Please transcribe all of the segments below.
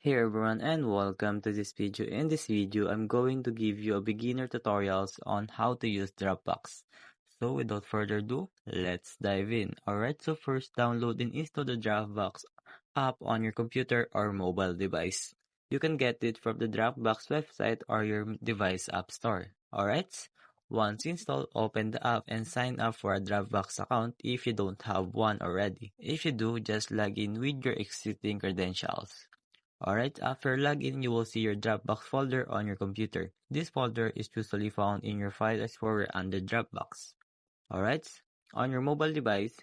Hey everyone and welcome to this video. In this video, I'm going to give you a beginner tutorials on how to use Dropbox. So without further ado, let's dive in. Alright, so first download and install the Dropbox app on your computer or mobile device. You can get it from the Dropbox website or your device app store. Alright, once installed, open the app and sign up for a Dropbox account if you don't have one already. If you do, just log in with your existing credentials. Alright, after login, you will see your Dropbox folder on your computer. This folder is usually found in your file explorer under Dropbox. Alright, on your mobile device,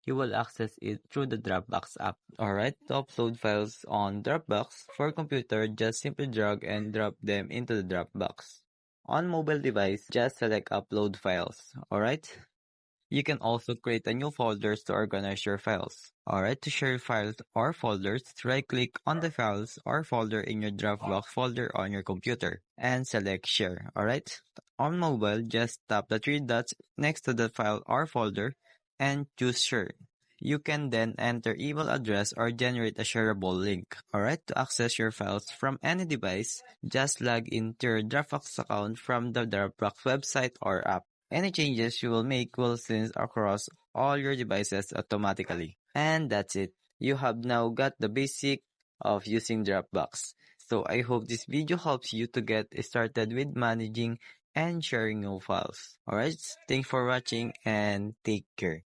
you will access it through the Dropbox app. Alright, to upload files on Dropbox, for computer, just simply drag and drop them into the Dropbox. On mobile device, just select upload files. Alright? You can also create a new folders to organize your files. Alright, to share files or folders, right-click on the files or folder in your Dropbox folder on your computer and select Share. Alright, on mobile, just tap the three dots next to the file or folder and choose Share. You can then enter email address or generate a shareable link. Alright, to access your files from any device, just log into your Dropbox account from the Dropbox website or app. Any changes you will make will sync across all your devices automatically. And that's it. You have now got the basic of using Dropbox. So I hope this video helps you to get started with managing and sharing your files. Alright, thanks for watching and take care.